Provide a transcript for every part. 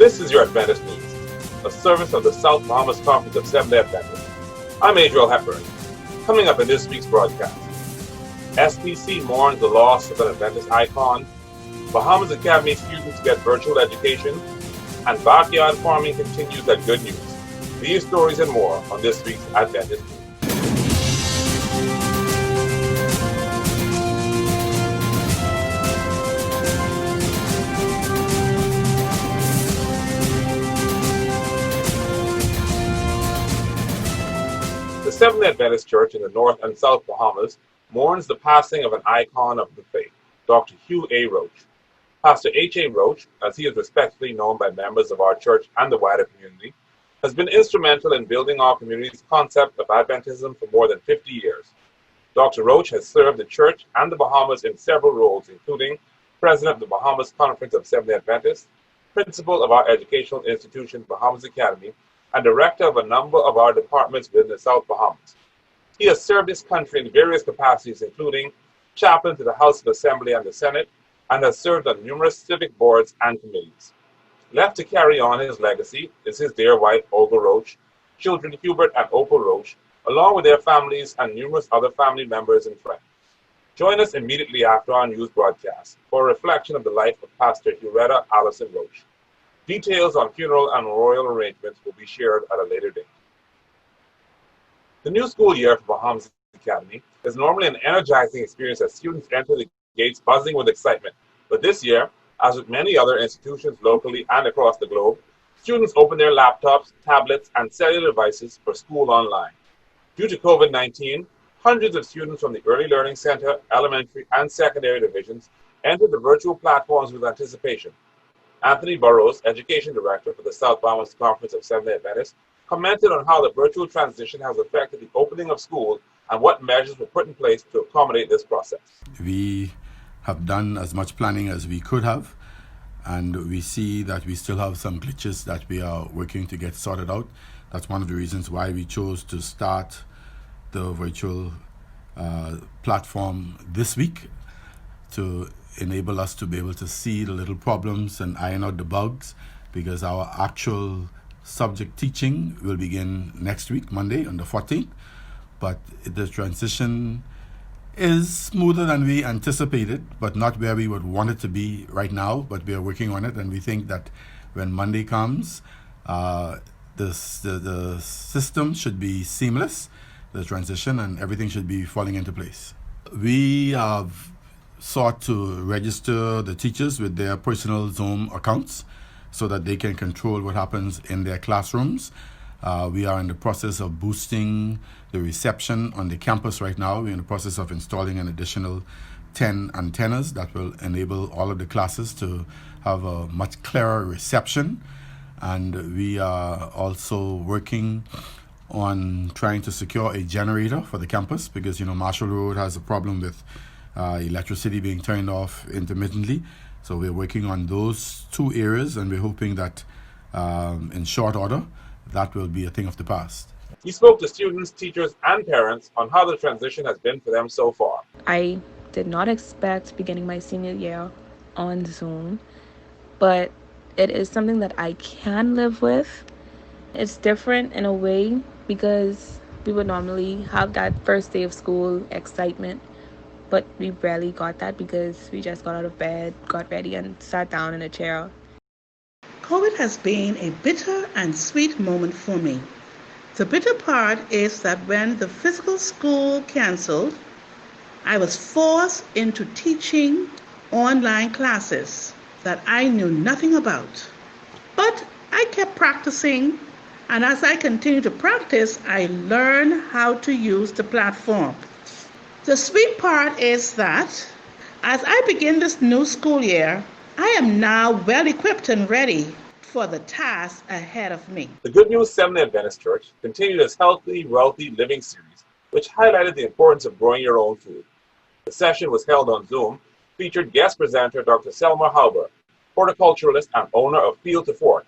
This is your Adventist News, a service of the South Bahamas Conference of Seventh-day Adventists. I'm Adriel Hepburn. Coming up in this week's broadcast, SPC mourns the loss of an Adventist icon, Bahamas Academy students get virtual education, and backyard farming continues at Good News. These stories and more on this week's Adventist News. The Seventh-day Adventist Church in the North and South Bahamas mourns the passing of an icon of the faith, Dr. Hugh A. Roach. Pastor H. A. Roach, as he is respectfully known by members of our church and the wider community, has been instrumental in building our community's concept of Adventism for more than 50 years. Dr. Roach has served the church and the Bahamas in several roles, including President of the Bahamas Conference of Seventh-day Adventists, Principal of our educational institution, Bahamas Academy, and Director of a number of our departments within the South Bahamas. He has served his country in various capacities, including chaplain to the House of Assembly and the Senate, and has served on numerous civic boards and committees. Left to carry on his legacy is his dear wife, Olga Roach, children Hubert and Opal Roach, along with their families and numerous other family members and friends. Join us immediately after our news broadcast for a reflection of the life of Pastor Huretta Allison Roach. Details on funeral and memorial arrangements will be shared at a later date. The new school year for Bahamas Academy is normally an energizing experience as students enter the gates buzzing with excitement. But this year, as with many other institutions locally and across the globe, students open their laptops, tablets, and cellular devices for school online. Due to COVID-19, hundreds of students from the Early Learning Center, elementary, and secondary divisions entered the virtual platforms with anticipation. Anthony Burrows, Education Director for the South Bahamas Conference of Seventh-day Adventists, commented on how the virtual transition has affected the opening of schools and what measures were put in place to accommodate this process. We have done as much planning as we could have, and we see that we still have some glitches that we are working to get sorted out. That's one of the reasons why we chose to start the virtual platform this week, to enable us to be able to see the little problems and iron out the bugs, because our actual subject teaching will begin next week, Monday, on the 14th. But the transition is smoother than we anticipated, but not where we would want it to be right now, but we are working on it, and we think that when Monday comes, the system should be seamless, the transition, and everything should be falling into place. We have sought to register the teachers with their personal Zoom accounts so that they can control what happens in their classrooms. We are in the process of boosting the reception on the campus right now. We're in the process of installing an additional 10 antennas that will enable all of the classes to have a much clearer reception. And we are also working on trying to secure a generator for the campus, because, Marshall Road has a problem with electricity being turned off intermittently. So we're working on those two areas, and we're hoping that in short order, that will be a thing of the past. He spoke to students, teachers, and parents on how the transition has been for them so far. I did not expect beginning my senior year on Zoom, but it is something that I can live with. It's different in a way because we would normally have that first day of school excitement, but we barely got that because we just got out of bed, got ready, and sat down in a chair. COVID has been a bitter and sweet moment for me. The bitter part is that when the physical school canceled, I was forced into teaching online classes that I knew nothing about. But I kept practicing, and as I continued to practice, I learned how to use the platform. The sweet part is that as I begin this new school year, I am now well equipped and ready for the task ahead of me. The Good News Seventh-day Adventist Church continued its Healthy, Wealthy Living series, which highlighted the importance of growing your own food. The session was held on Zoom, featured guest presenter Dr. Selma Halber, horticulturalist and owner of Field to Fork.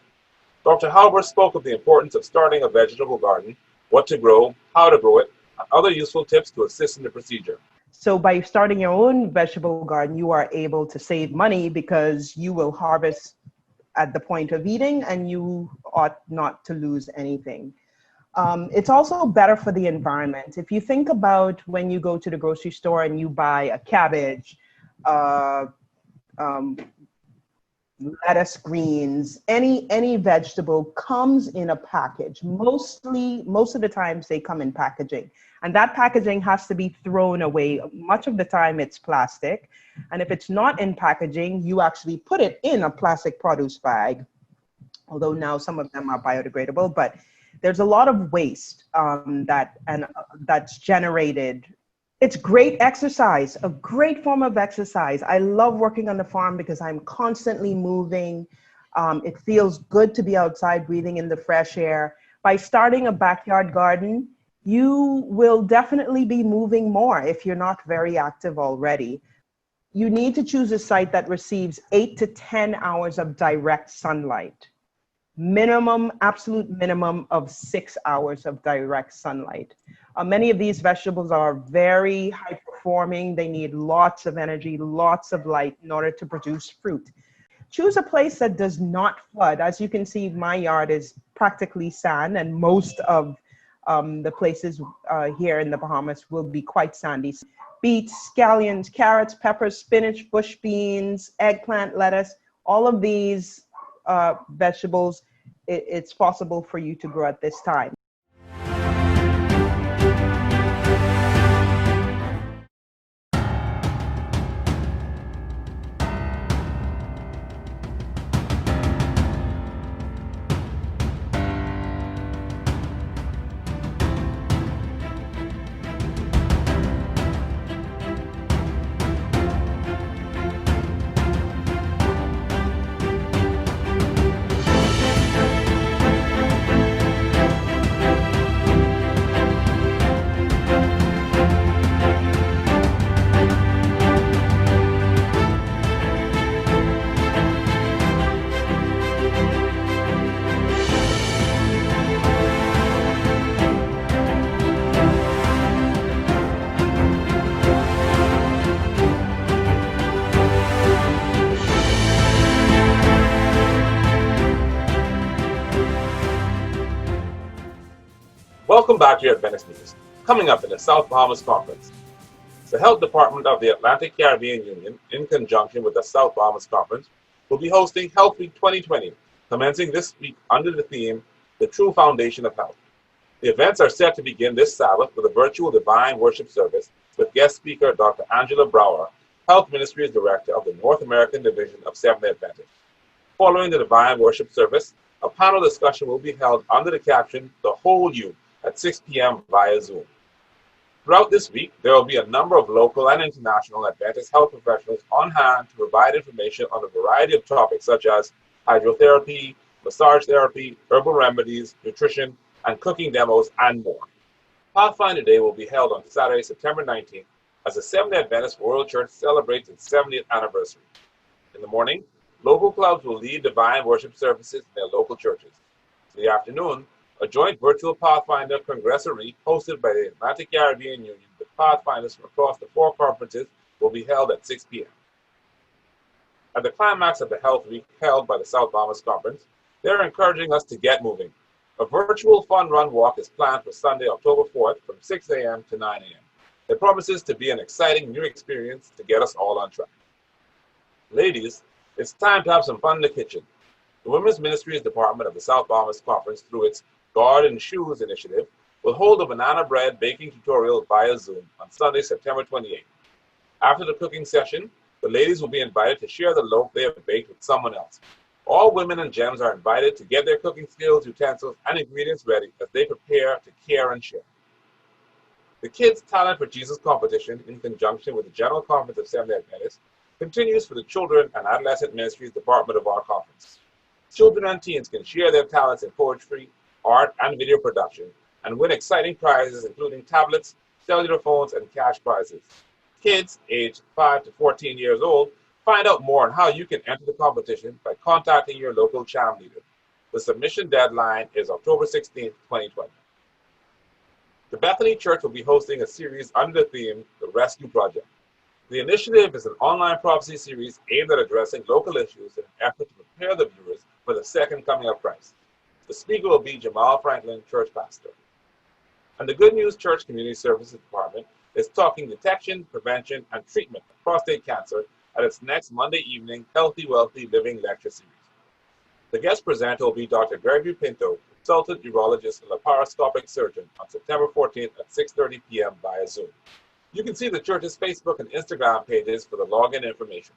Dr. Halber spoke of the importance of starting a vegetable garden, what to grow, how to grow it, and other useful tips to assist in the procedure. So by starting your own vegetable garden, you are able to save money because you will harvest at the point of eating, and you ought not to lose anything. It's also better for the environment. If you think about when you go to the grocery store and you buy a cabbage, lettuce, greens, any vegetable comes in a package. Most of the times they come in packaging, and that packaging has to be thrown away. Much of the time it's plastic, and if it's not in packaging, you actually put it in a plastic produce bag, although now some of them are biodegradable. But there's a lot of waste that's generated. It's great exercise, a great form of exercise. I love working on the farm because I'm constantly moving. It feels good to be outside breathing in the fresh air. By starting a backyard garden, you will definitely be moving more if you're not very active already. You need to choose a site that receives 8 to 10 hours of direct sunlight. Absolute minimum of 6 hours of direct sunlight. Many of these vegetables are very high performing. They need lots of energy, lots of light in order to produce fruit. Choose a place that does not flood. As you can see, my yard is practically sand, and most of the places here in the Bahamas will be quite sandy. Beets, scallions, carrots, peppers, spinach, bush beans, eggplant, lettuce, all of these vegetables, it's possible for you to grow at this time. Welcome back to your Adventist News. Coming up in the South Bahamas Conference, the Health Department of the Atlantic Caribbean Union, in conjunction with the South Bahamas Conference, will be hosting Health Week 2020, commencing this week under the theme, The True Foundation of Health. The events are set to begin this Sabbath with a virtual divine worship service with guest speaker Dr. Angela Brower, Health Ministries Director of the North American Division of Seventh-day Adventist. Following the divine worship service, a panel discussion will be held under the caption, The Whole You, at 6 p.m. via Zoom. Throughout this week, there will be a number of local and international Adventist health professionals on hand to provide information on a variety of topics such as hydrotherapy, massage therapy, herbal remedies, nutrition, and cooking demos, and more. Pathfinder Day will be held on Saturday, September 19th, as the Seventh-day Adventist World Church celebrates its 70th anniversary. In the morning, local clubs will lead divine worship services in their local churches. In the afternoon, a joint virtual Pathfinder Congressory hosted by the Atlantic Caribbean Union with Pathfinders from across the 4 conferences will be held at 6 p.m. At the climax of the Health Week held by the South Bahamas Conference, they're encouraging us to get moving. A virtual fun run walk is planned for Sunday, October 4th from 6 a.m. to 9 a.m. It promises to be an exciting new experience to get us all on track. Ladies, it's time to have some fun in the kitchen. The Women's Ministries Department of the South Bahamas Conference, through its Garden Shoes initiative, will hold a banana bread baking tutorial via Zoom on Sunday, September 28th. After the cooking session, the ladies will be invited to share the loaf they have baked with someone else. All women and gems are invited to get their cooking skills, utensils, and ingredients ready as they prepare to care and share. The Kids Talent for Jesus competition, in conjunction with the General Conference of Seventh-day Adventists, continues for the Children and Adolescent Ministries Department of our conference. Children and teens can share their talents in poetry, art, and video production, and win exciting prizes including tablets, cellular phones, and cash prizes. Kids aged 5 to 14 years old, find out more on how you can enter the competition by contacting your local CHAM leader. The submission deadline is October 16, 2020. The Bethany Church will be hosting a series under the theme, The Rescue Project. The initiative is an online prophecy series aimed at addressing local issues in an effort to prepare the viewers for the second coming of Christ. The speaker will be Jamal Franklin, church pastor. And the Good News Church Community Services Department is talking detection, prevention, and treatment of prostate cancer at its next Monday evening Healthy Wealthy Living lecture series. The guest presenter will be Dr. Gregory Pinto, consultant urologist and laparoscopic surgeon, on September 14th at 6:30 p.m. via Zoom. You can see the church's Facebook and Instagram pages for the login information.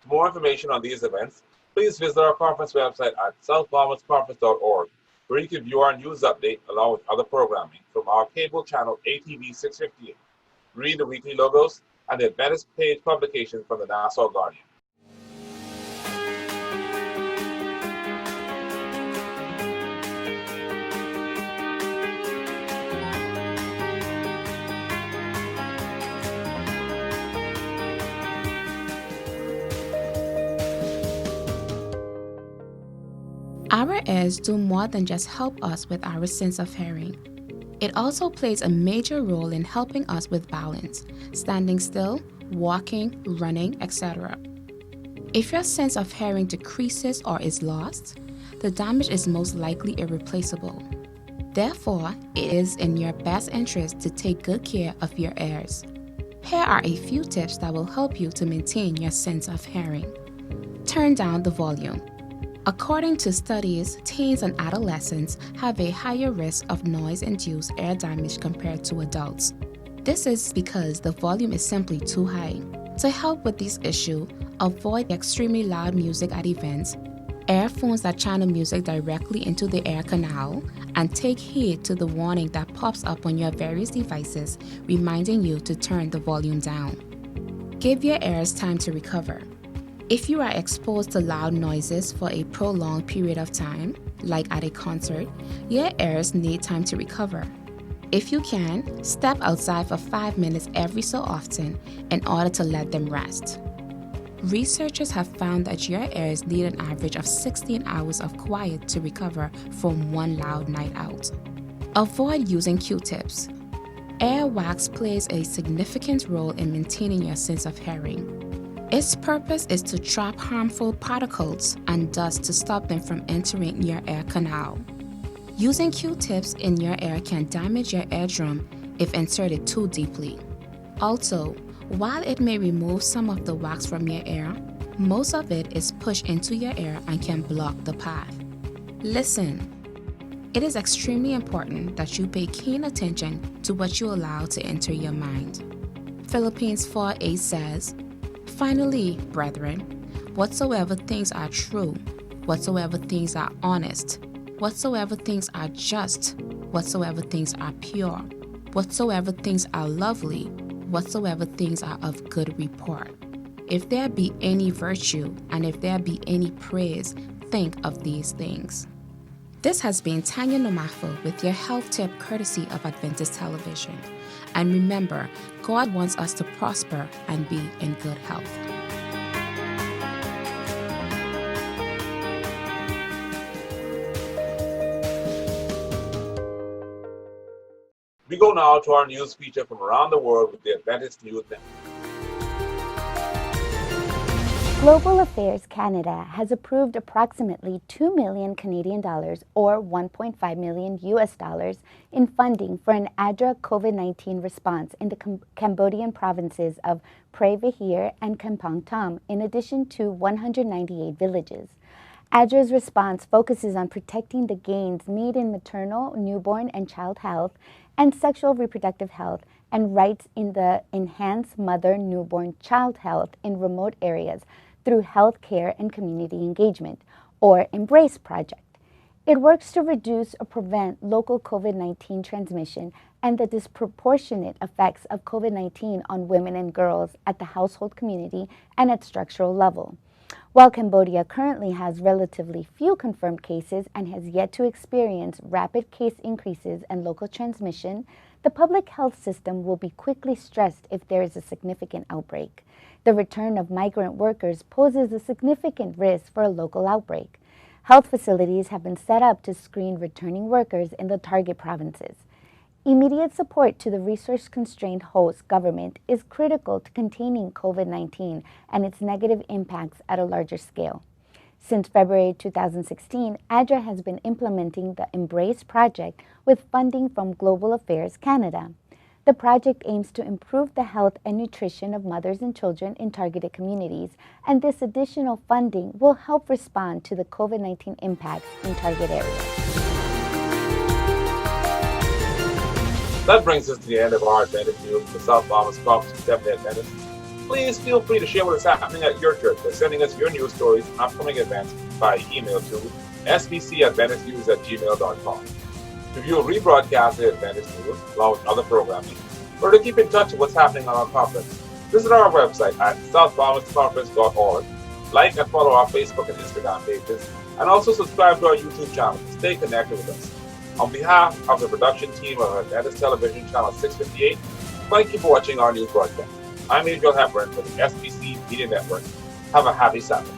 For more information on these events, please visit our conference website at southbahamasconference.org, where you can view our news update along with other programming from our cable channel ATV 658, read the weekly logos, and the Adventist page publication from the Nassau Guardian. Our ears do more than just help us with our sense of hearing. It also plays a major role in helping us with balance, standing still, walking, running, etc. If your sense of hearing decreases or is lost, the damage is most likely irreplaceable. Therefore, it is in your best interest to take good care of your ears. Here are a few tips that will help you to maintain your sense of hearing. Turn down the volume. According to studies, teens and adolescents have a higher risk of noise-induced ear damage compared to adults. This is because the volume is simply too high. To help with this issue, avoid extremely loud music at events, earphones that channel music directly into the ear canal, and take heed to the warning that pops up on your various devices, reminding you to turn the volume down. Give your ears time to recover. If you are exposed to loud noises for a prolonged period of time, like at a concert, your ears need time to recover. If you can, step outside for 5 minutes every so often in order to let them rest. Researchers have found that your ears need an average of 16 hours of quiet to recover from one loud night out. Avoid using Q-tips. Ear wax plays a significant role in maintaining your sense of hearing. Its purpose is to trap harmful particles and dust to stop them from entering your ear canal. Using Q-tips in your ear can damage your eardrum if inserted too deeply. Also, while it may remove some of the wax from your ear, most of it is pushed into your ear and can block the path. Listen. It is extremely important that you pay keen attention to what you allow to enter your mind. Philippians 4:8 says, "Finally, brethren, whatsoever things are true, whatsoever things are honest, whatsoever things are just, whatsoever things are pure, whatsoever things are lovely, whatsoever things are of good report. If there be any virtue, and if there be any praise, think of these things." This has been Tanya Nomafo with your health tip courtesy of Adventist Television. And remember, God wants us to prosper and be in good health. We go now to our news feature from around the world with the Adventist News Network. Global Affairs Canada has approved approximately 2 million Canadian dollars or 1.5 million US dollars in funding for an ADRA COVID-19 response in the Cambodian provinces of Pre Vihir and Kampong Thom, in addition to 198 villages. ADRA's response focuses on protecting the gains made in maternal, newborn, and child health and sexual reproductive health and rights in the Enhanced Mother, Newborn, Child Health in remote areas through health care and community engagement, or EMBRACE project. It works to reduce or prevent local COVID-19 transmission and the disproportionate effects of COVID-19 on women and girls at the household community and at structural level. While Cambodia currently has relatively few confirmed cases and has yet to experience rapid case increases and local transmission, the public health system will be quickly stressed if there is a significant outbreak. The return of migrant workers poses a significant risk for a local outbreak. Health facilities have been set up to screen returning workers in the target provinces. Immediate support to the resource-constrained host government is critical to containing COVID-19 and its negative impacts at a larger scale. Since February 2016, ADRA has been implementing the Embrace project with funding from Global Affairs Canada. The project aims to improve the health and nutrition of mothers and children in targeted communities, and this additional funding will help respond to the COVID-19 impacts in target areas. That brings us to the end of our Adventist news from the South Bahamas Conference of Seventh-day Adventists. Please feel free to share what is happening at your church by sending us your news stories and upcoming events by email to sbcadventistnews@gmail.com. To view a rebroadcast of the Adventist news along with other programming, or to keep in touch with what's happening on our conference, visit our website at southbahamasconference.org, like and follow our Facebook and Instagram pages, and also subscribe to our YouTube channel to stay connected with us. On behalf of the production team of Adventist Television Channel 658, thank you for watching our news broadcast. I'm Adriel Hepburn for the SBC Media Network. Have a happy Sabbath.